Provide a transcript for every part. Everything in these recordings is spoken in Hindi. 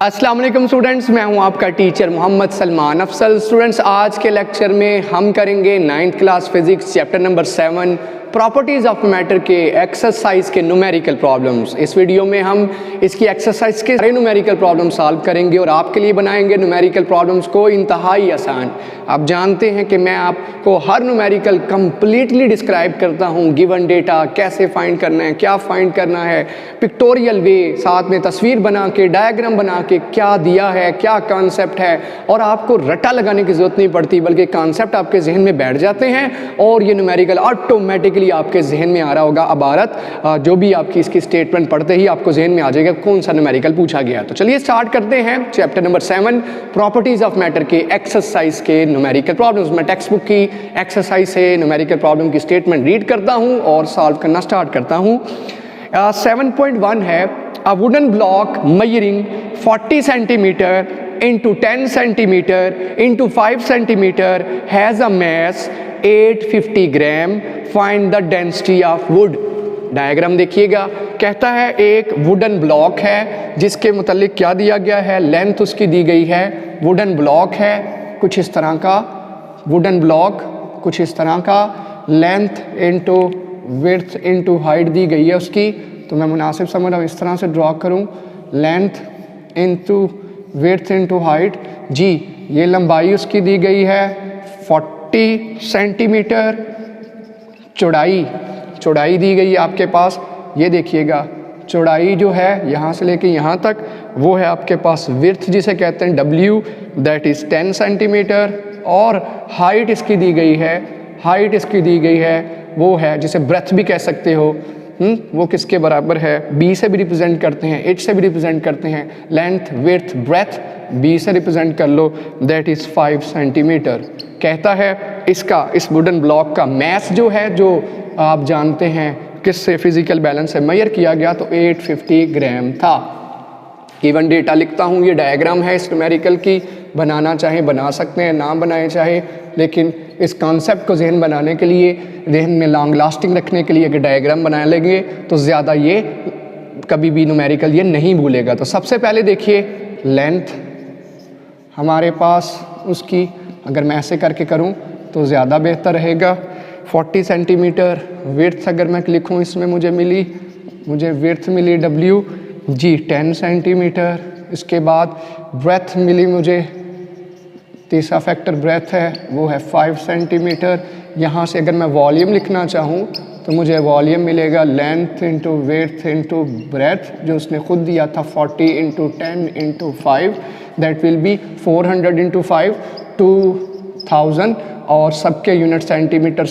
अस्सलाम वालेकुम स्टूडेंट्स, मैं हूं आपका टीचर मोहम्मद सलमान अफसल। स्टूडेंट्स, आज के लेक्चर में हम करेंगे 9th class physics chapter number 7 properties of matter के एक्सरसाइज के न्यूमेरिकल प्रॉब्लम्स। इस वीडियो में हम इसकी एक्सरसाइज के सारे न्यूमेरिकल प्रॉब्लम सॉल्व करेंगे और आपके लिए बनाएंगे न्यूमेरिकल प्रॉब्लम्स को इंतहाई आसान। आप जानते हैं कि मैं आपको हर न्यूमेरिकल कंप्लीटली डिस्क्राइब करता हूं, गिवन डेटा कैसे फाइंड करना है, क्या फाइंड करना है, पिक्टोरियल वे, साथ में तस्वीर बना के, डायग्राम बना के क्या दिया है, क्या कॉन्सेप्ट है, और आपको रट्टा लगाने की ज़रूरत नहीं पड़ती बल्कि कॉन्सेप्ट आपके जहन में बैठ जाते हैं और ये न्यूमेरिकल ऑटोमेटिकली आपके जहन में आ रहा होगा। अबारत जो भी आपकी इसकी स्टेटमेंट पढ़ते ही आपको जहन में आ जाएगा कौन सा न्यूमेरिकल पूछा गया। तो चलिए स्टार्ट करते हैं chapter number 7 properties of matter के एक्सरसाइज के न्यूमेरिकल प्रॉब्लम्स। मैं टेक्स्ट बुक की एक्सरसाइज से न्यूमेरिकल प्रॉब्लम की स्टेटमेंट रीड करता हूँ और सॉल्व करना स्टार्ट करता हूँ। 7.1 है a wooden block measuring 40 centimeter into 10 centimeter into 5 centimeter has a mass 850 gram, find the density of wood। Diagram देखिएगा, कहता है एक वुडन ब्लॉक है जिसके मुतालिक क्या दिया गया है, लेंथ उसकी दी गई है। वुडन ब्लॉक है कुछ इस तरह का, वुडन ब्लॉक कुछ इस तरह का, length into width into height दी गई है उसकी। तो मैं मुनासिब समझ रहा हूँ इस तरह से ड्रॉ करूँ, length into width into height. जी, ये लंबाई उसकी दी गई है 40 सेंटीमीटर, चौड़ाई दी गई है आपके पास। ये देखिएगा चौड़ाई जो है यहाँ से लेके यहाँ तक वो है आपके पास विड्थ जिसे कहते हैं W, दैट इज़ 10 सेंटीमीटर, और हाइट इसकी दी गई है, वो है जिसे ब्रेथ भी कह सकते हो। वो किसके बराबर है, B से भी रिप्रेजेंट करते हैं, H से भी रिप्रेजेंट करते हैं। लेंथ विड्थ ब्रेथ B से रिप्रेजेंट कर लो, दैट इज़ 5 सेंटीमीटर। कहता है इसका, इस वुडन ब्लॉक का मैस जो है, जो आप जानते हैं किससे, फिजिकल बैलेंस से मेजर किया गया, तो 850 ग्राम था। गिवन डेटा लिखता हूँ, ये डायग्राम है इस न्यूमेरिकल की, बनाना चाहे बना सकते हैं, ना बनाए चाहे, लेकिन इस कॉन्सेप्ट को जहन बनाने के लिए, जहन में लॉन्ग लास्टिंग रखने के लिए अगर डायग्राम बना लेंगे तो ज़्यादा ये कभी भी न्यूमेरिकल ये नहीं भूलेगा। तो सबसे पहले देखिए लेंथ हमारे पास उसकी, अगर मैं ऐसे करके करूं तो ज़्यादा बेहतर रहेगा, 40 सेंटीमीटर। विड्थ अगर मैं लिखूं इसमें मुझे विड्थ मिली W जी 10 सेंटीमीटर। इसके बाद ब्रेथ मिली मुझे, तीसरा फैक्टर ब्रेथ है वो है 5 सेंटीमीटर। यहाँ से अगर मैं वॉल्यूम लिखना चाहूँ तो मुझे वॉल्यूम मिलेगा length into width into breadth, जो उसने खुद दिया था 40 into 10 into 5, that will be 400 into 5 2000, और सबके यूनिट सेंटीमीटर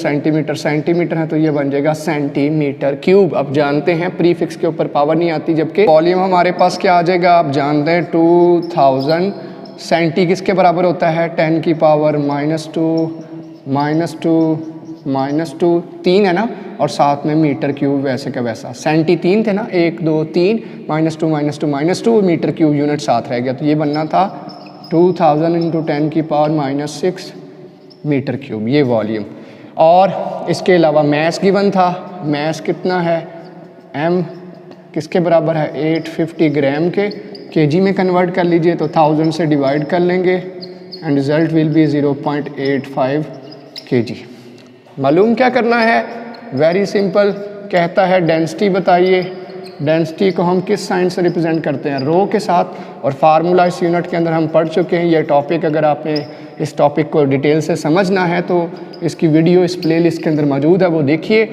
है तो ये बन जाएगा सेंटीमीटर क्यूब। अब जानते हैं प्रीफिक्स के ऊपर पावर नहीं आती, जबकि वॉल्यूम हमारे पास क्या आ जाएगा, आप जानते हैं 2000। सेंटी किसके बराबर होता है, 10 की पावर -2 3 है ना, और साथ में मीटर क्यूब वैसे का वैसा। सेंटी 3 थे ना, 1 2 3 -2 मीटर क्यूब यूनिट साथ रह गया, तो ये बनना था 2000 इंटू 10 की पावर -6 मीटर क्यूब, ये वॉल्यूम। और इसके अलावा मैस गिवन था, मैस कितना है, M किसके बराबर है, 850 ग्राम के, केजी में कन्वर्ट कर लीजिए तो 1000 से डिवाइड कर लेंगे and result will B 0.85 kg। मालूम क्या करना है, वेरी सिंपल, कहता है डेंसिटी बताइए। डेंसिटी को हम किस साइन से रिप्रेजेंट करते हैं, रो के साथ, और फार्मूला इस यूनिट के अंदर हम पढ़ चुके हैं। ये टॉपिक अगर आपने इस टॉपिक को डिटेल से समझना है तो इसकी वीडियो इस प्लेलिस्ट के अंदर मौजूद है, वो देखिए।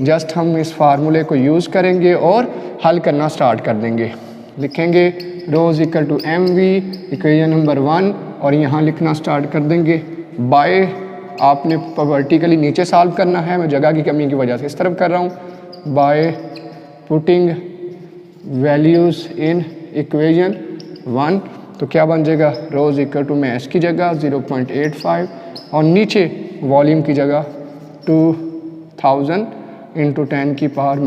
जस्ट हम इस फार्मूले को यूज़ करेंगे और हल करना स्टार्ट कर देंगे। लिखेंगे rho is equal to MV, equation number 1, और यहाँ लिखना स्टार्ट कर देंगे बाय, आपने वर्टिकली नीचे सॉल्व करना है, मैं जगह की कमी की वजह से इस तरफ कर रहा हूँ, bye putting values in equation 1। तो क्या बन जाएगा, रो इज इक्वल टू मैस की जगह 0.85 और नीचे वॉल्यूम की जगह 2000 इंटू 10 की पावर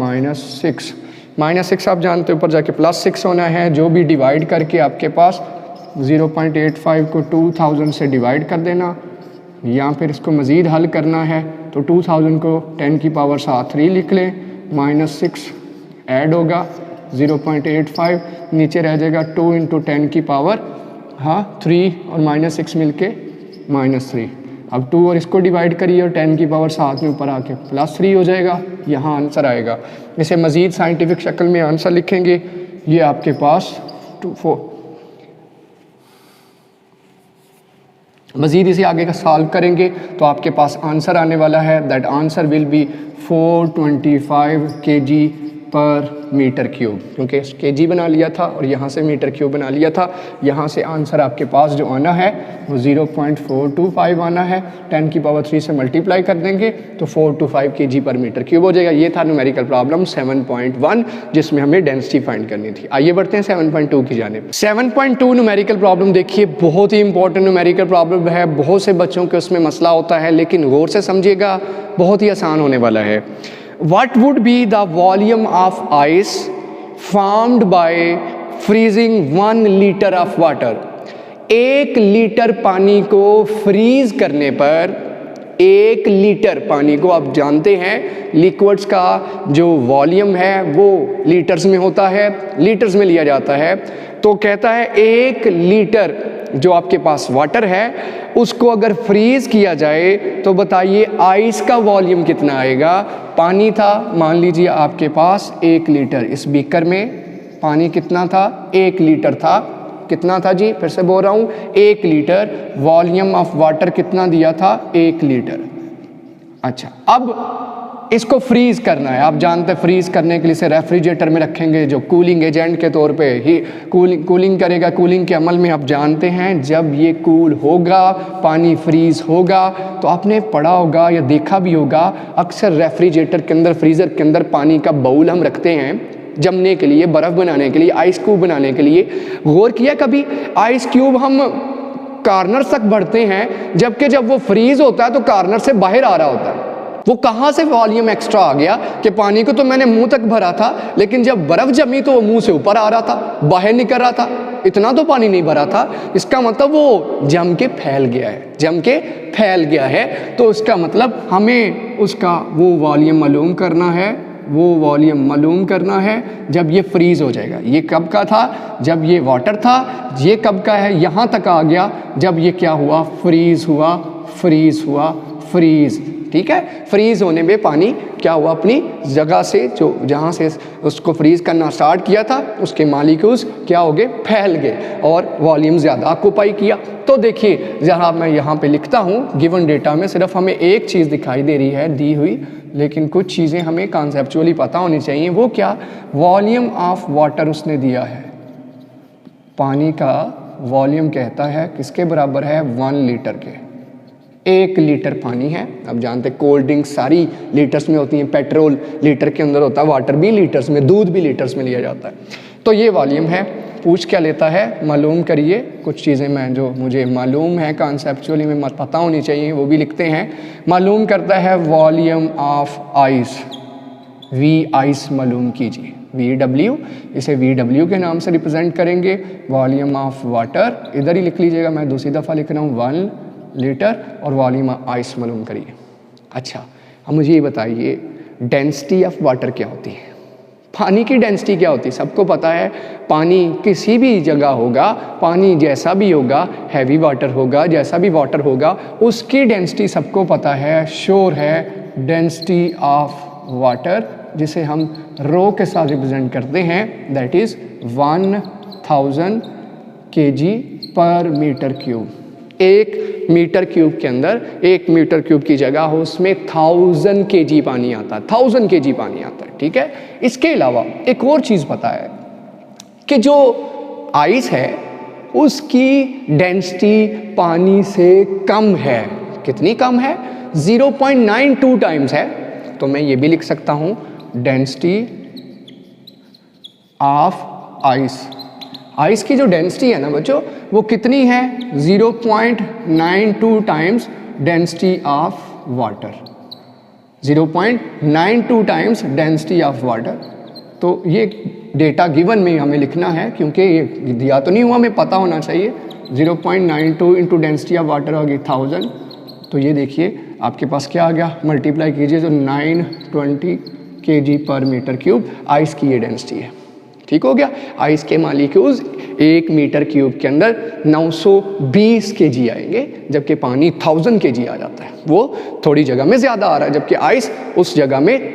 -6 आप जानते हो ऊपर जाके +6 होना है। जो भी डिवाइड करके आपके पास 0.85 को 2000 से डिवाइड कर देना, या फिर इसको मज़ीद हल करना है तो 2000 को 10 की पावर 3 लिख लें, -6 ऐड होगा 0.85, नीचे रह जाएगा 2 × 10 की पावर 3 और -6 मिलके -3। अब 2 और इसको डिवाइड करिए और 10 की पावर साथ में ऊपर आके +3 हो जाएगा, यहाँ आंसर आएगा। इसे मज़ीद साइंटिफिक शक्ल में आंसर लिखेंगे, ये आपके पास 4। मज़ीद इसे आगे का सॉल्व करेंगे तो आपके पास आंसर आने वाला है, that answer will B 425 kg per metre cube, क्योंकि kg बना लिया था और यहाँ से मीटर क्यूब बना लिया था। यहाँ से आंसर आपके पास जो आना है वो 0.425 आना है, 10 की पावर 3 से मल्टीप्लाई कर देंगे तो 425 kg पर मीटर क्यूब हो जाएगा। ये था न्यूमेरिकल प्रॉब्लम 7.1 जिसमें हमें डेंसिटी फाइंड करनी थी। आइए बढ़ते हैं 7.2 की जानिब। 7.2 न्यूमेरिकल प्रॉब्लम देखिए, बहुत ही इंपॉर्टेंट न्यूमेरिकल प्रॉब्लम है, बहुत से बच्चों के उसमें मसला होता है, लेकिन गौर से समझिएगा, बहुत ही आसान होने वाला है। What would be the volume of ice formed by freezing 1 liter of water? 1 litre पानी को फ्रीज करने पर, 1 लीटर पानी को, आप जानते हैं लिक्विड्स का जो वॉल्यूम है वो लीटर्स में होता है, लीटर्स में लिया जाता है। तो कहता है 1 लीटर जो आपके पास वाटर है उसको अगर फ्रीज किया जाए तो बताइए आइस का वॉल्यूम कितना आएगा। पानी था मान लीजिए आपके पास 1 लीटर, इस बीकर में पानी कितना था, 1 लीटर था। कितना था जी, फिर से बोल रहा हूँ, 1 लीटर। वॉल्यूम ऑफ वाटर कितना दिया था, 1 लीटर। अच्छा, अब इसको फ्रीज करना है। आप जानते हैं फ्रीज करने के लिए इसे रेफ्रिजरेटर में रखेंगे जो कूलिंग एजेंट के तौर पे ही कूलिंग करेगा। कूलिंग के अमल में आप जानते हैं जब ये कूल होगा, पानी फ्रीज होगा, तो आपने पढ़ा होगा या देखा भी होगा, अक्सर रेफ्रिजरेटर के अंदर, फ्रीज़र के अंदर पानी का बाउल हम रखते हैं जमने के लिए, बर्फ़ बनाने के लिए, आइस क्यूब बनाने के लिए। गौर किया कभी, आइस क्यूब हम कार्नर तक बढ़ते हैं, जबकि जब वो फ्रीज होता है तो कार्नर से बाहर आ रहा होता है। वो कहाँ से वॉल्यूम एक्स्ट्रा आ गया कि पानी को तो मैंने मुंह तक भरा था, लेकिन जब बर्फ़ जमी तो वो मुंह से ऊपर आ रहा था, बाहर निकल रहा था, इतना तो पानी नहीं भरा था। इसका मतलब वो जम के फैल गया है, जम के फैल गया है। तो इसका मतलब हमें उसका वो वॉल्यूम मालूम करना है, वो वॉल्यूम मालूम करना है जब ये फ्रीज हो जाएगा। ये कब का था, जब ये वाटर था। ये कब का है, यहाँ तक आ गया जब ये क्या हुआ, फ्रीज हुआ, फ्रीज हुआ, फ्रीज। ठीक है, फ्रीज होने में पानी क्या हुआ, अपनी जगह से, जो जहाँ से उसको फ्रीज करना स्टार्ट किया था, उसके मालिक्यूल्स क्या हो गए, फैल गए और वॉल्यूम ज़्यादा ऑक्यूपाई किया। तो देखिए जहाँ मैं यहाँ पे लिखता हूँ, गिवन डेटा में सिर्फ हमें एक चीज़ दिखाई दे रही है दी हुई, लेकिन कुछ चीज़ें हमें कॉन्सेप्चुअली पता होनी चाहिए। वो क्या, वॉल्यूम ऑफ वाटर उसने दिया है, पानी का वॉल्यूम कहता है किसके बराबर है, 1 लीटर के। 1 लीटर पानी है, अब जानते हैं कोल्ड ड्रिंक सारी लीटर्स में होती हैं, पेट्रोल लीटर के अंदर होता है, वाटर भी लीटर्स में, दूध भी लीटर्स में लिया जाता है। तो ये वॉल्यूम है। पूछ क्या लेता है, मालूम करिए। कुछ चीज़ें मैं जो मुझे मालूम है कॉन्सेप्चुअली में पता होनी चाहिए वो भी लिखते हैं। मालूम करता है volume of ice, V ice मालूम कीजिए, VW, इसे VW के नाम से रिप्रेजेंट करेंगे। वॉल्यूम ऑफ वाटर इधर ही लिख लीजिएगा, मैं दूसरी दफ़ा लिख रहा हूँ 1 लीटर, और वॉल्यूम ऑफ आइस मालूम करिए। अच्छा, अब मुझे ये बताइए डेंसिटी ऑफ वाटर क्या होती है, पानी की डेंसिटी क्या होती है। सबको पता है पानी किसी भी जगह होगा, पानी जैसा भी होगा, हैवी वाटर होगा, जैसा भी वाटर होगा, उसकी डेंसिटी सबको पता है, श्योर है। डेंसिटी ऑफ वाटर जिसे हम रो के साथ रिप्रेजेंट करते हैं, that is 1000 kg per metre cube. 1 metre cube के अंदर, 1 मीटर क्यूब की जगह हो उसमें 1000 kg पानी आता है, 1000 kg पानी आता है। ठीक है, इसके अलावा एक और चीज़ पता है कि जो आइस है उसकी डेंसिटी पानी से कम है। कितनी कम है, 0.92 टाइम्स है। तो मैं ये भी लिख सकता हूँ डेंसिटी ऑफ आइस। आइस की जो डेंसिटी है ना बच्चों, वो कितनी है, 0.92 times density of water, 0.92 times density of water. तो ये डेटा गिवन में हमें लिखना है, क्योंकि ये दिया तो नहीं हुआ, हमें पता होना चाहिए। 0.92 इंटू डेंसिटी ऑफ वाटर होगी 1000। तो ये देखिए आपके पास क्या आ गया, मल्टीप्लाई कीजिए तो 920 kg per metre cube ice की ये डेंसिटी है। ठीक हो गया। आइस के मॉलिक्यूल्स 1 मीटर क्यूब के अंदर 920 kg आएंगे, जबकि पानी 1000 kg आ जाता है। वो थोड़ी जगह में ज़्यादा आ रहा है, जबकि आइस उस जगह में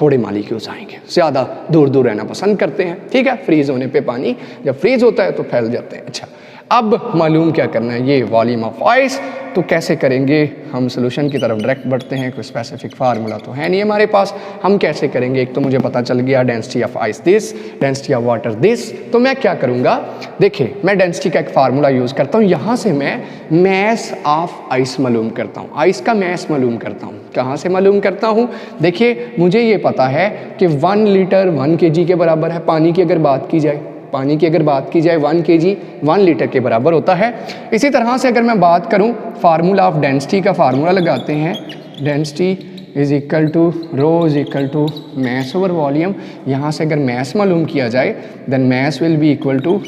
थोड़े मॉलिक्यूल्स आएंगे, ज़्यादा दूर दूर रहना पसंद करते हैं। ठीक है, फ्रीज होने पे पानी जब फ्रीज होता है तो फैल जाते हैं। अच्छा, अब मालूम क्या करना है, ये वॉल्यूम ऑफ आइस। तो कैसे करेंगे, हम सोल्यूशन की तरफ डायरेक्ट बढ़ते हैं, कोई स्पेसिफिक फार्मूला तो है नहीं हमारे पास। हम कैसे करेंगे, एक तो मुझे पता चल गया density of ice this, density of water this. तो मैं क्या करूँगा, देखिए मैं डेंसिटी का एक फार्मूला यूज़ करता हूँ, यहाँ से मैं मैस ऑफ आइस मालूम करता हूँ, आइस का मैस मालूम करता हूँ। कहाँ से मालूम करता हूँ, देखिए मुझे ये पता है कि 1 लीटर 1 kg के बराबर है। पानी की अगर बात की जाए, पानी की अगर बात की जाए 1 kg 1 लीटर के बराबर होता है। इसी तरह से अगर मैं बात करूं फार्मूला ऑफ डेंसिटी का, फार्मूला लगाते हैं, density is equal to rho is equal to mass over volume. यहाँ से अगर मैस मालूम किया जाए then mass will be equal to,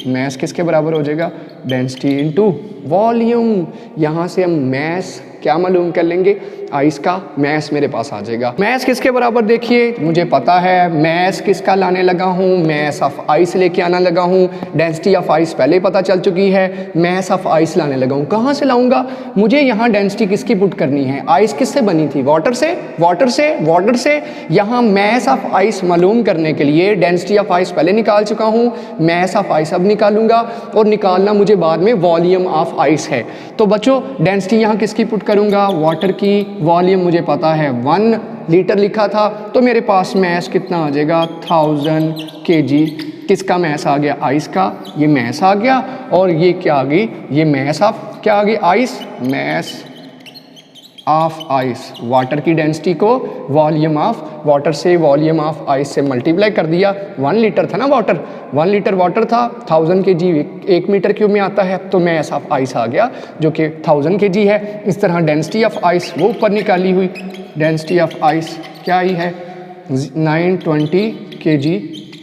mass किसके बराबर हो जाएगा, डेंसिटी इनटू वॉल्यूम। यहाँ से हम मैस क्या मालूम कर लेंगे, आइस का मैस मेरे पास आ जाएगा। मैस किसके बराबर, देखिए मुझे पता है मैस किसका लाने लगा हूँ, मैस ऑफ आइस लेके आना लगा हूँ। डेंसिटी ऑफ आइस पहले पता चल चुकी है, मैस ऑफ आइस लाने लगा हूँ। कहाँ से लाऊंगा, मुझे यहाँ डेंसिटी किसकी पुट करनी है, आइस किससे बनी थी, वाटर से, वाटर से, वाटर से। यहाँ मैस ऑफ आइस मालूम करने के लिए डेंसिटी ऑफ आइस पहले निकाल चुका हूँ, मैस ऑफ आइस अब निकालूंगा, और निकालना मुझे बाद में वॉल्यूम ऑफ आइस है। तो बच्चों डेंसिटी यहाँ किसकी पुट करूँगा, वाटर की। वॉल्यूम मुझे पता है 1 लीटर लिखा था, तो मेरे पास मैस कितना आ जाएगा, 1000 kg। किसका मैस आ गया, आइस का, ये मैस आ गया। और ये क्या आ गई, ये मैस ऑफ क्या आ गई, ice, mass of ice. Water की डेंसिटी को वॉल्यूम ऑफ वाटर से, वॉल्यूम ऑफ आइस से मल्टीप्लाई कर दिया। 1 लीटर था ना वाटर, 1 लीटर वाटर था, 1000 kg 1 मीटर क्यूब में आता है, तो मैस ऑफ आइस आ गया जो कि 1000 kg है। इस तरह डेंसिटी ऑफ आइस वो ऊपर निकाली हुई, डेंसिटी ऑफ आइस क्या आई है, 920 kg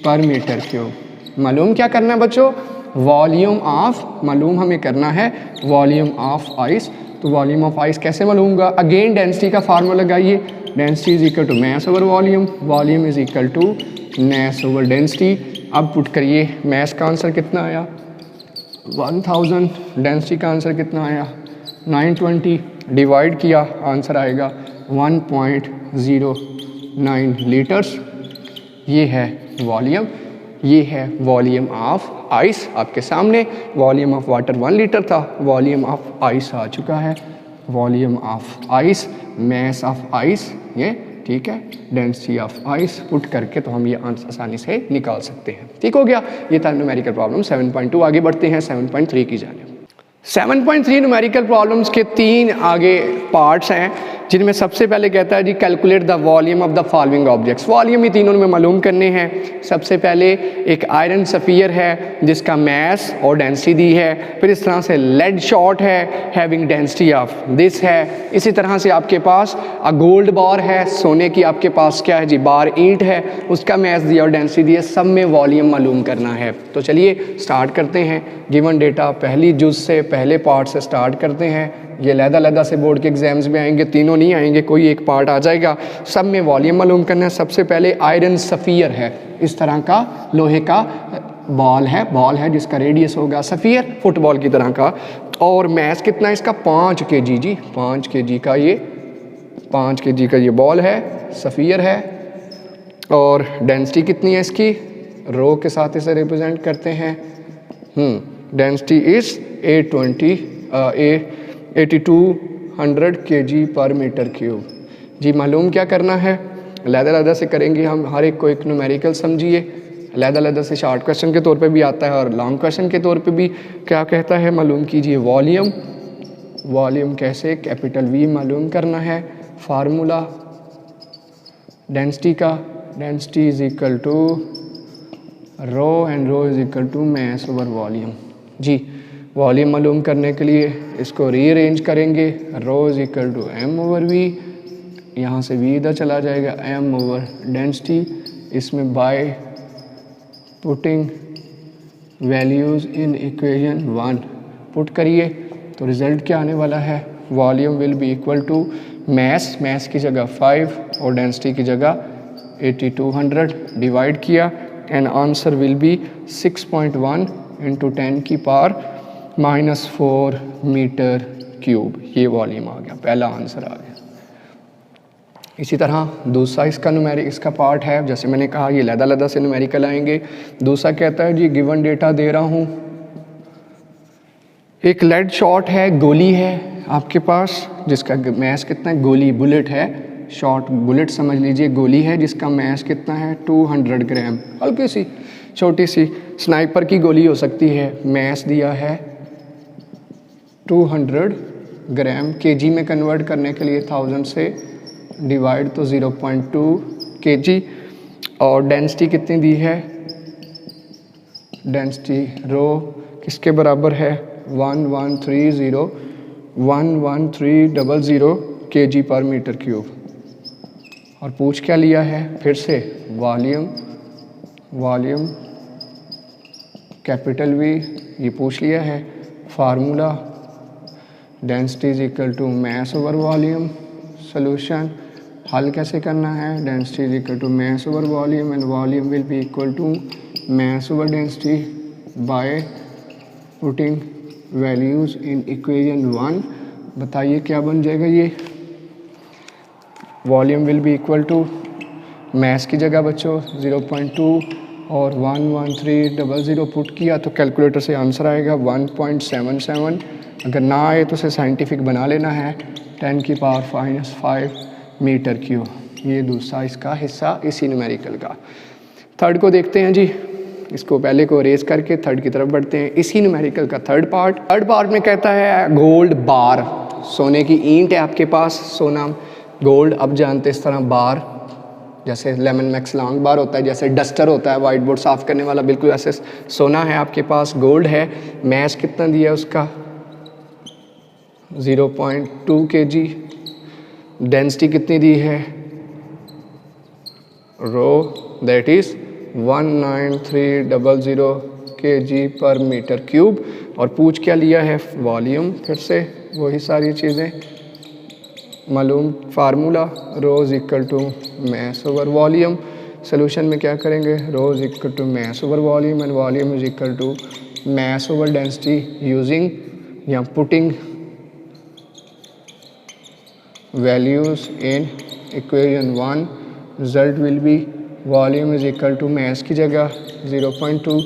पर मीटर क्यूब। मालूम क्या करना है बच्चों, वॉल्यूम ऑफ, मालूम हमें करना है वॉल्यूम ऑफ आइस। तो वॉल्यूम ऑफ आइस कैसे मालूम होगा, अगेन डेंसिटी का फार्मूला लगाइए, density is equal to mass over volume, volume is equal to mass over density. अब पुट करिए, मैस का आंसर कितना आया 1000, डेंसिटी का आंसर कितना आया 920, डिवाइड किया आंसर आएगा 1.09 लीटर्स। ये है वॉल्यूम, ये है वॉल्यूम ऑफ आइस आपके सामने। वॉल्यूम ऑफ वाटर 1 लीटर था, वॉल्यूम ऑफ आइस आ चुका है, volume of ice, mass of ice, ये ठीक है, डेंसिटी ऑफ आइस पुट करके तो हम ये आंसर आसानी से निकाल सकते हैं। ठीक हो गया, ये था न्यूमेरिकल प्रॉब्लम 7.2। आगे बढ़ते हैं 7.3 की जाने। 7.3 न्यूमेरिकल प्रॉब्लम्स के 3 आगे पार्ट्स हैं, जिनमें सबसे पहले कहता है जी calculate the volume of the following objects. Volume ही तीनों में मालूम करने हैं। सबसे पहले एक आयरन सफ़ियर है जिसका मैस और डेंसिटी दी है, फिर इस तरह से लेड शॉट है हैविंग डेंसिटी ऑफ दिस है। इसी तरह से आपके पास गोल्ड बार है, सोने की आपके पास क्या है जी बार ईंट है, उसका मैस दिया और डेंसिटी दी है, सब में वॉल्यूम मालूम करना है। तो चलिए स्टार्ट करते हैं। गिवन डेटा पहली जुज से, पहले पार्ट से स्टार्ट करते हैं। ये लहदा से बोर्ड के एग्जाम्स में आएंगे, तीनों नहीं आएंगे, कोई एक पार्ट आ जाएगा। सब में वॉल्यूम मालूम करना है। सबसे पहले आयरन सफ़ियर है, इस तरह का लोहे का बॉल है जिसका रेडियस होगा सफ़ियर, फुटबॉल की तरह का। और मैस कितना है इसका 5 kg जी, 5 kg का ये 5 kg का ये बॉल है, सफ़ियर है। और डेंसिटी कितनी है इसकी, रो के साथ इसे रिप्रेजेंट करते हैं। Density is 8200 kg per metre cube. जी मालूम क्या करना है, लहदा से करेंगे हम, हर एक को एक न्यूमेरिकल समझिए। लहदा से शॉर्ट क्वेश्चन के तौर पे भी आता है और लॉन्ग क्वेश्चन के तौर पे भी क्या कहता है, मालूम कीजिए वॉल्यूम। वॉल्यूम कैसे, कैपिटल वी मालूम करना है। फार्मूला डेंसिटी का, density is equal to rho and rho is equal to mass over volume. जी वॉल्यूम मालूम करने के लिए इसको रीअरेंज करेंगे, rho is equal to M over V, यहाँ से वी इधर चला जाएगा, एम ओवर डेंसिटी, इसमें by putting values in equation 1 put करिए तो रिज़ल्ट क्या आने वाला है, volume will be equal to mass, mass की जगह 5 और डेंसिटी की जगह 8200 डिवाइड किया and answer will be 6.1 into 10⁻⁻⁴ metre cube. ये वॉल्यूम आ गया, पहला आंसर आ गया। इसी तरह दूसरा इसका न्यूमेरिक इसका पार्ट है, जैसे मैंने कहा ये लैदा से न्यूमेरिकल आएंगे। दूसरा कहता है जी गिवन डेटा दे रहा हूँ, एक लेड शॉट है, गोली है आपके पास जिसका मैस कितना है, गोली बुलेट है, शॉट बुलेट समझ लीजिए, गोली है जिसका मैस कितना है 200 ग्राम, हल्की सी छोटी सी स्नाइपर की गोली हो सकती है। मैस दिया है 200 ग्राम, केजी में कन्वर्ट करने के लिए 1000 से डिवाइड तो 0.2 kg, और डेंसिटी कितनी दी है, डेंसिटी रो किसके बराबर है 1130 kg पर मीटर क्यूब। और पूछ क्या लिया है फिर से, वॉल्यूम कैपिटल वी ये पूछ लिया है। Formula density is equal to mass over volume. Solution हल कैसे करना है, density is equal to mass over volume and volume will be equal to mass over density by putting values in equation 1। बताइए क्या बन जाएगा ये, volume will be equal to mass की जगह बच्चों 0.2 और 11300 पुट किया तो कैलकुलेटर से आंसर आएगा 1.77। अगर ना आए तो उसे साइंटिफिक बना लेना है 10⁻⁵ मीटर क्यूब। ये दूसरा इसका हिस्सा इसी न्यूमेरिकल का। थर्ड को देखते हैं जी, इसको पहले को रेज करके थर्ड की तरफ बढ़ते हैं। इसी न्यूमेरिकल का थर्ड पार्ट में कहता है गोल्ड बार, सोने की ईंट है आपके पास, सोना गोल्ड, अब जानते इस तरह बार जैसे लेमन मैक्स लॉन्ग बार होता है, जैसे डस्टर होता है वाइट बोर्ड साफ़ करने वाला, बिल्कुल ऐसे सोना है आपके पास, गोल्ड है। मैस कितना दिया है उसका 0.2 kg, डेंसिटी कितनी दी है रो that is 19300 kg per metre cube. और पूछ क्या लिया है वॉल्यूम, फिर से वही सारी चीज़ें मालूम, formula rho equal to mass over volume. Solution में क्या करेंगे, rho equal to mass over volume and volume is equal to mass over density using या putting values in equation 1। Result will be volume is equal to mass की जगह 0.2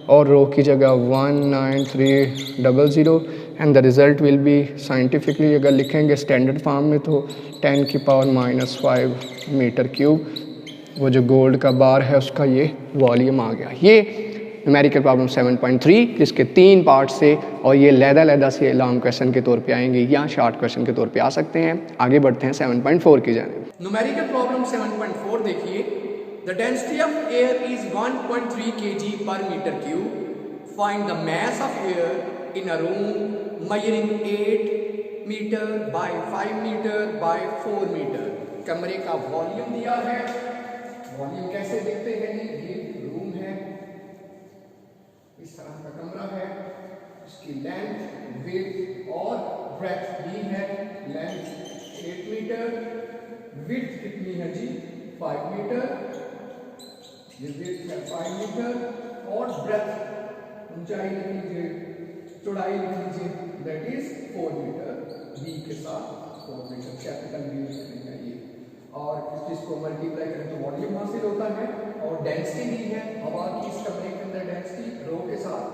और रो की जगह 19300 and the result will be scientifically अगर लिखेंगे स्टैंडर्ड फॉर्म में तो 10⁻⁵ मीटर क्यूब। वो जो गोल्ड का बार है उसका ये वॉल्यूम आ गया। ये न्यूमेरिकल प्रॉब्लम 7.3 जिसके 3 पार्ट से, और ये लैदा से लॉन्ग क्वेश्चन के तौर पे आएंगे या शॉर्ट क्वेश्चन के तौर पे आ सकते हैं। आगे बढ़ते हैं 7.4 की जानिब। न्यूमेरिकल प्रॉब्लम 7.4 देखिए, the density of air is 1.3 kg per metre cube, find the mass of air in a room measuring 8 metre by 5 metre by 4 metre. कमरे का वॉल्यूम दिया है, वॉल्यूम कैसे देखते हैं, ये रूम है, इस तरह का कमरा है, इसकी लेंथ विड्थ और ब्रेथ दी है। लेंथ 8 मीटर, विड्थ कितनी है जी 5 मीटर, ये विड्थ है 5 मीटर, और ब्रेथ ऊंचाई लिख लीजिए, चौड़ाई लिख लीजिए दैट इज 4 मीटर, बी के साथ 4 मीटर कैपिटल बी लिखेंगे ये। और इस चीज को मल्टीप्लाई करें तो वॉल्यूम हासिल होता है, और डेंसिटी दी है हवा की इस कमरे के अंदर, डेंसिटी रो के साथ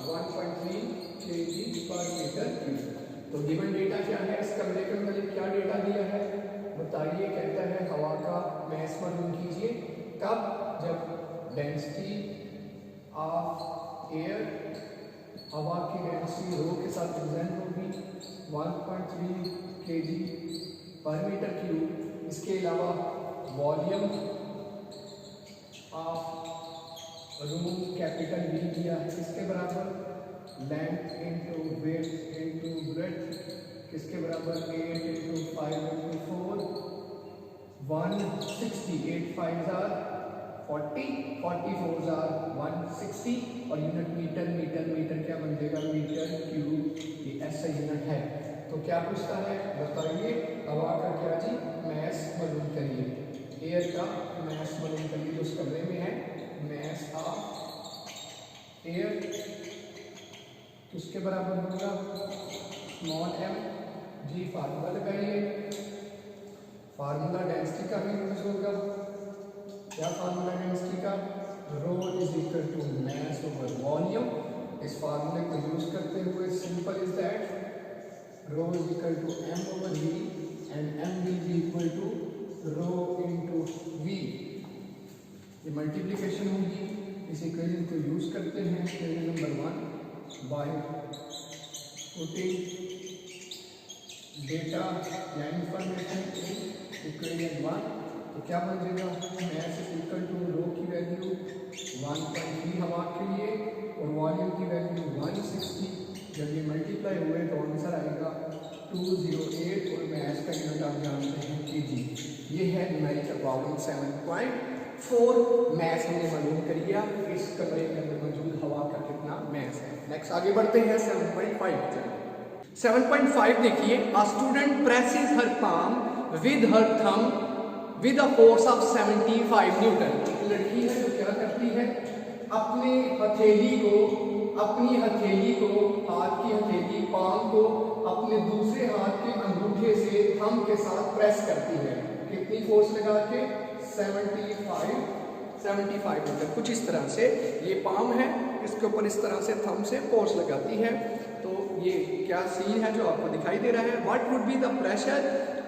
1.3 kg पर मीटर क्यूब। तो गिवन डेटा क्या है, इस कमरे के अंदर क्या डेटा दिया है बताइए। कहता है हवा का मैस मालूम कीजिए, कब, जब डेंसिटी ऑफ एयर, हवा की डेंसिटी रो के साथ प्रेजेंट होगी 1.3 kg पर मीटर क्यूब। इसके अलावा volume of room capital V दिया है किसके बराबर, length into width into breadth किसके बराबर 8 × 5 × 4 160, 8 5s are 40, 44s are 160, और यूनिट मीटर, मीटर क्या बन जाएगा मीटर क्यूब, ये ऐसा यूनिट है। तो क्या पूछता है बताइए, हवा का क्या जी मैस मालूम करिए, एयर का मैस मालूम करिए जो उस कमरे में है mass of air किसके बराबर होगा, स्मॉल m जी। फार्मूला लगाइए, फार्मूला डेंसिटी का भी यूज होगा। क्या फार्मूला डेंसिटी का, rho is equal to mass over volume. इस फार्मूले को यूज करते हुए simple is that rho is equal to m over v and m will be equal to rho into v। ये मल्टीप्लिकेशन होगी। इस इक्वेशन को यूज करते हैं equation number 1 by putting data या इंफॉर्मेशन इन इक्वेशन 1। तो क्या बन जाएगा, मैस इज इक्वल टू रो की वैल्यू 1.3 हवा के लिए और वॉल्यूम की वैल्यू 160। जब ये मल्टीप्लाई हुए तो आंसर आएगा 208 और मैस का यूनिट आप जानते हैं केजी। ये है न्यूमेरिकल प्रॉब्लम 7.4। मैस हमने मालूम कर लिया, इस कमरे के अंदर मौजूद हवा का कितना मैस है। नेक्स्ट आगे बढ़ते हैं 7.5। 7.5 देखिए, a student presses her palm with her thumb with a force of 75 Newton. एक लड़की है जो क्या करती है, अपनी हथेली को हाथ की हथेली पाम को अपने दूसरे हाथ के अंगूठे से थंब के साथ प्रेस करती है। कितनी फोर्स लगा के, 75 न्यूटन। कुछ इस तरह से ये पाम है, इसके ऊपर इस तरह से थंब से फोर्स लगाती है। तो ये क्या सीन है जो आपको दिखाई दे रहा है, what would be the pressure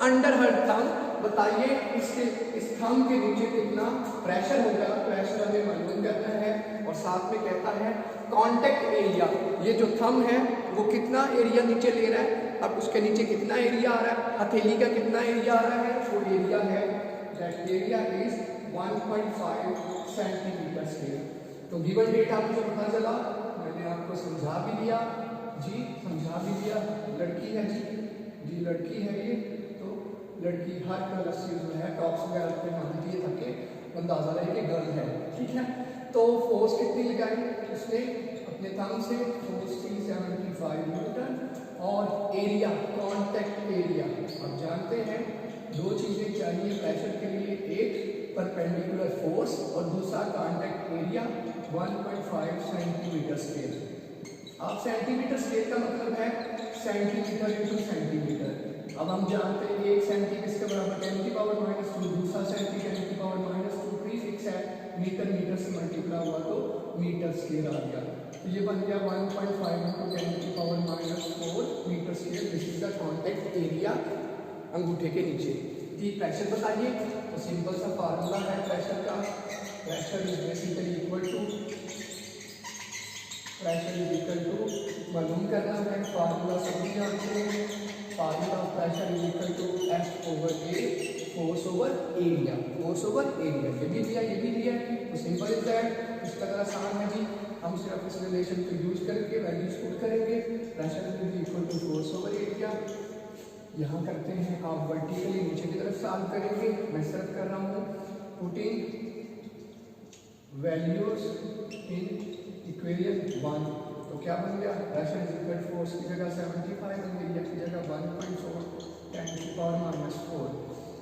under her thumb. बताइए इस थंब के नीचे कितना प्रेशर होगा, प्रेशर हमें मालूम करना है। और साथ में कहता है कांटेक्ट एरिया, ये जो थंब है वो कितना एरिया नीचे ले रहा है। अब उसके नीचे कितना एरिया आ रहा है, हथेली का कितना एरिया आ रहा है, वो एरिया है that area is 1.5 centimetre square. तो गिवन डेटा मुझे पता चला, मैंने आपको समझा भी दिया जी, समझा भी दिया। लड़की है जी लड़की है ये। तो लड़की हर कलर से जो है टॉप्स वगैरह पहनाती थी ताकि अंदाजा रहे कि गर्ल है, ठीक है। तो फोर्स कितनी लगाई उसने अपने थंब से, फोर्स थी 75 न्यूटन। और एरिया, कांटेक्ट एरिया, आप जानते हैं दो चीजें चाहिए प्रेशर के लिए, एक परपेंडिकुलर फोर्स और दूसरा कांटेक्ट एरिया 1.5 सेंटीमीटर स्क्वायर। अब सेंटीमीटर स्क्वायर का मतलब है सेंटीमीटर इंटू सेंटीमीटर। अब हम जानते हैं 1 सेंटी किसके बराबर, 10 की पावर -2, दूसरा सेंटी 10 की पावर -2, प्रीफिक्स है मीटर से मल्टीप्लाई हुआ तो मीटर स्क्वायर आ गया। तो ये बन गया 1.5 इंटू 10 की power -4 metre square. This is the contact area अंगूठे के नीचे। ठीक, प्रेशर बताइए, तो सिंपल सा फार्मूला है प्रेशर का, pressure is basically equal to मालूम करना है, फार्मूला सभी जानते हैं। Formula of pressure is equal to F over A, force over area, force over area. ये भी दिया, ये भी दिया, तो सिंपल इज दैट। इसका तरह आसान है जी, हम सिर्फ इस रिलेशन को यूज करके वैल्यूज पुट करेंगे। Pressure is equal to force over area. यहाँ करते हैं, आप वर्टिकली नीचे की तरफ सॉल्व करेंगे, मैं सिर्फ कर रहा हूँ पुटिंग वैल्यूज इन इक्वेशन 1। तो क्या बन गया, प्रेशर इज इक्वल फोर्स की जगह 75 और एरिया की जगह 1.4 10 की पावर -4।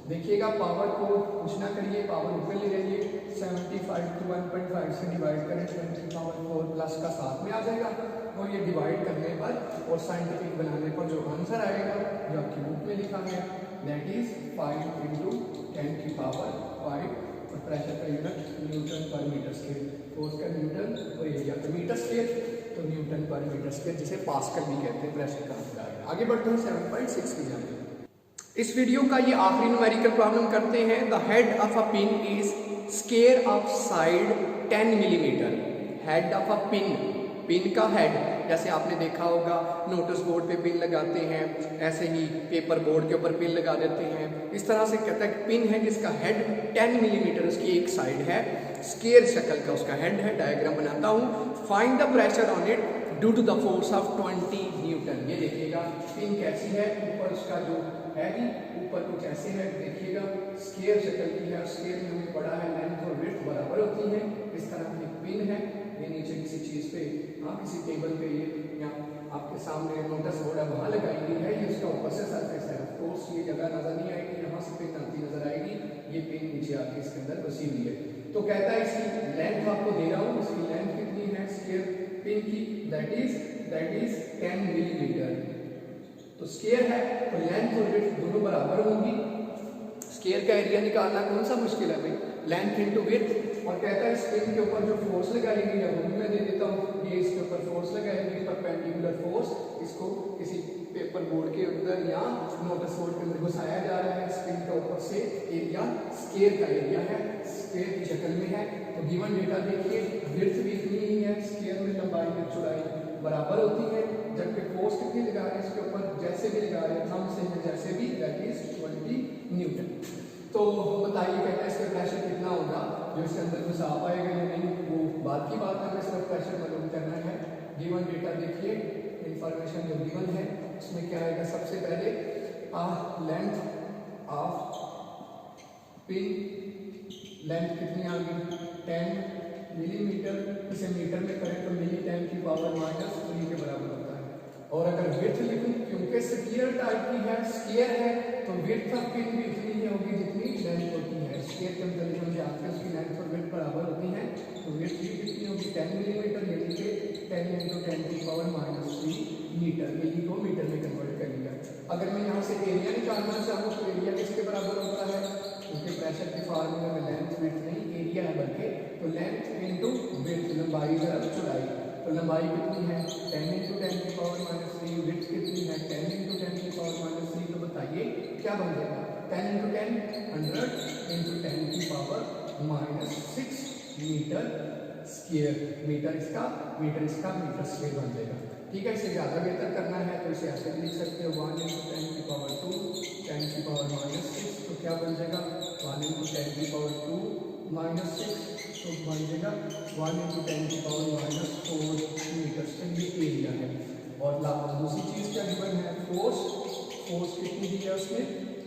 देखिएगा पावर को कुछ ना करिए, पावर ऊपर ले जाइए, 75 को 1.5 से डिवाइड करें 10 की पावर 4 प्लस का साथ में आ जाएगा। और ये डिवाइड करने पर और साइंटिफिक बनाने पर जो आंसर आएगा जो आपकी बुक में लिखा है दैट इज 5 इंटू 10 की पावर 5। और प्रेशर का यूनिट न्यूटन पर मीटर स्क्वायर, फोर्स का न्यूटन और एरिया का मीटर स्क्वायर, तो न्यूटन पर मीटर स्क्वायर जिसे पास्कल भी कहते हैं प्रेशर का आंसर आएगा। आगे बढ़ते हैं 7.6 की जानते। इस वीडियो का ये आखिरी न्यूमेरिकल प्रॉब्लम करते हैं। The head of a pin is square of side 10 millimetre. Head of a pin का हेड, जैसे आपने देखा होगा नोटिस बोर्ड पे पिन लगाते हैं, ऐसे ही पेपर बोर्ड के ऊपर पिन लगा देते हैं। इस तरह से कहता है पिन है जिसका हेड 10 मिलीमीटर उसकी एक साइड है, स्क्वायर शक्ल का उसका हेड है। डायग्राम बनाता हूँ। Find the pressure on it due to the force of 20 newton. ये देखिएगा पिन कैसी है, ऊपर उसका जो है भी ऊपर कुछ ऐसे है, देखिएगा स्क्वायर शक्ल की है। स्क्वायर में हमें पड़ा है लेंथ और विड्थ बराबर होती है। इस तरह की पिन है, ये नीचे किसी चीज़ पे, किसी टेबल पे, ये यहाँ आपके सामने नोटिस बोर्ड है वहाँ लगाई गई है। ये उसका ऊपर से सरफेस है। ऑफ कोर्स ये जगह नजर नहीं आएगी, यहाँ से पिन आती नजर आएगी। ये पिन नीचे आके इसके अंदर बसी हुई है। तो कहता है इसकी लेंथ आपको दे रहा हूँ, इसकी लेंथ कितनी है स्क्वायर पिन की, दैट इज 10 मिलीमीटर। तो स्क्वायर है तो लेंथ और विड्थ दोनों बराबर होंगी। स्क्वायर का एरिया निकालना कौन सा मुश्किल है भाई, लेंथ इनटू विड्थ। और कहता है स्पिन के ऊपर जो फोर्स लगाएंगे या वो भी मैं दे देता हूँ, ये इसके ऊपर फोर्स लगाएंगे परपेंडिकुलर फोर्स, इसको किसी पेपर बोर्ड के अंदर या नोटिस बोर्ड के अंदर घुसाया जा रहा है। स्पिन के ऊपर से एरिया स्क्वायर का एरिया है, स्क्वायर की शक्ल में है। तो गिवन डेटा देखिए, विड्थ भी इतनी ही है, स्क्वायर में लंबाई में चौड़ाई बराबर होती है, जबकि फोर्स कितनी लगा रहे हैं इसके ऊपर, जैसे भी लगा रहे हैं थंब से है जैसे भी, दैट इज 20 न्यूटन। तो बताइए कहता है इसका प्रेशर कितना होगा जो इसके अंदर घुसा पाएगा या नहीं, वो बात की बात है, हमें इसका प्रेशर मालूम करना है। गिवन डेटा देखिए, इंफॉर्मेशन जो गिवन है उसमें क्या आएगा, सबसे पहले लेंथ ऑफ पिन, लेंथ कितनी आ गई 10 मिलीमीटर, इसे मीटर में करें तो मिली 10 की पावर -3 के बराबर होता है। और अगर विड्थ लिखूं, क्योंकि स्क्वायर टाइप की है, स्क्वायर है, तो विड्थ ऑफ पिन भी इतनी ही होगी जितनी लेंथ होती है। स्क्वायर के अंदर हम जानते हैं उसकी लेंथ और विड्थ बराबर होती है, तो विड्थ भी कितनी होगी 10 मिलीमीटर, यानी कि 10 × 10 की पावर -3 मीटर। मिली को मीटर में कन्वर्ट कर लिया। अगर मैं यहाँ से एरिया निकालना चाहूँ तो एरिया किसके बराबर होता है, क्योंकि प्रेशर के फार्मूले में लेंथ विड्थ नहीं एरिया है बल्कि, तो लेंथ इनटू विड्थ, लंबाई ज़रा चौड़ाई। तो लंबाई कितनी है 10 × 10 की पावर -3, विड्थ कितनी है 10 × 10 की पावर -3। तो बताइए क्या बन जाएगा, 10 × 10 100 × 10 की पावर -6 मीटर स्क्वायर। मीटर इसका मीटर स्क्वायर बन जाएगा। ठीक है, इसे ज़्यादा बेहतर करना है तो इसे ऐसे भी लिख सकते हो 1 × 10 की पावर 2, 10 की पावर -6। तो क्या बन जाएगा 1 × 10 की पावर 2 -6, तो बन जाएगा 1 × 10 की पावर -4 मीटर। ये एरिया है। और दूसरी चीज़ क्या गिवन है, फोर्स कितनी दी है उसने,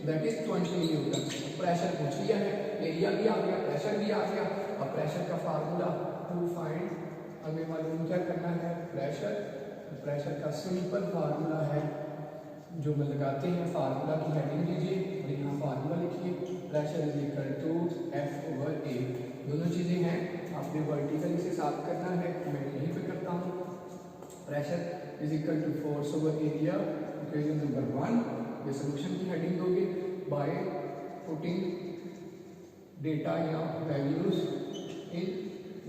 दैट इज 20 न्यूटन। प्रेशर पूछ लिया है, एरिया भी आ गया, प्रेशर भी आ गया। अब प्रेशर का फार्मूला टू फाइंड, हमें मालूम क्या करना है, प्रेशर का सिंपल फार्मूला है जो मैं लगाते हैं, फार्मूला की हेडिंग लीजिए और यहाँ फार्मूला लिखिए, pressure is equal to F/A। दोनों चीज़ें हैं, आपने वर्टिकल इसे साफ करना है, मैं यहीं पे करता हूँ। Pressure is equal to force area, equation number 1। ये सोल्यूशन की हेडिंग दोगे बाय पुटिंग डेटा या वैल्यूज इन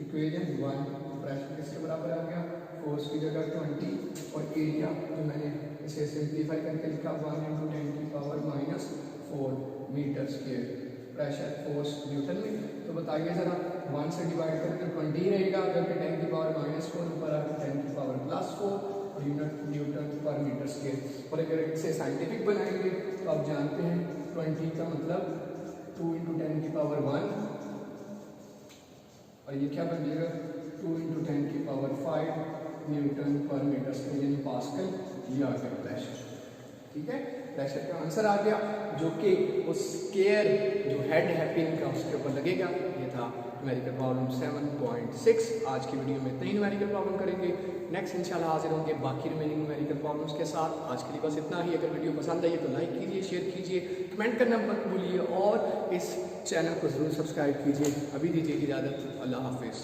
इक्वेशन 1। प्रेशर किसके बराबर आ गया, फोर्स की जगह 20 और एरिया जो मैंने इसे सिंप्लीफाई करके लिखा 1 × 10 की power -4 metre square. Pressure force newton में, तो बताइए ज़रा 1 से डिवाइड करके 20 रहेगा, जबकि 10 की पावर -4 ऊपर आकर 10 की पावर +4 और यूनिट न्यूटन पर मीटर स्क्वायर। और अगर इसे साइंटिफिक बनाएंगे तो आप जानते हैं 20 का मतलब 2 × 10 की पावर 1 और ये क्या बन जाएगा 2 × 10 की पावर 5 न्यूटन पर मीटर स्क्वायर, यानी पास्कल। ये आ गया प्रेशर। ठीक है, प्रेशर का आंसर आ गया जो कि उस स्क्वायर जो हेड है पिन का उसके ऊपर लगेगा। ये था न्यूमेरिकल प्रॉब्लम 7.6। आज की वीडियो में इतना ही न्यूमेरिकल प्रॉब्लम करेंगे, नेक्स्ट इंशाल्लाह हाजिर होंगे बाकी रिमेनिंग न्यूमेरिकल प्रॉब्लम्स के साथ। आज के लिए बस इतना ही। अगर वीडियो पसंद आई तो लाइक कीजिए, शेयर कीजिए, कमेंट करना मत भूलिए और इस चैनल को ज़रूर सब्सक्राइब कीजिए। अभी दीजिए इजाज़त, अल्लाह हाफिज़।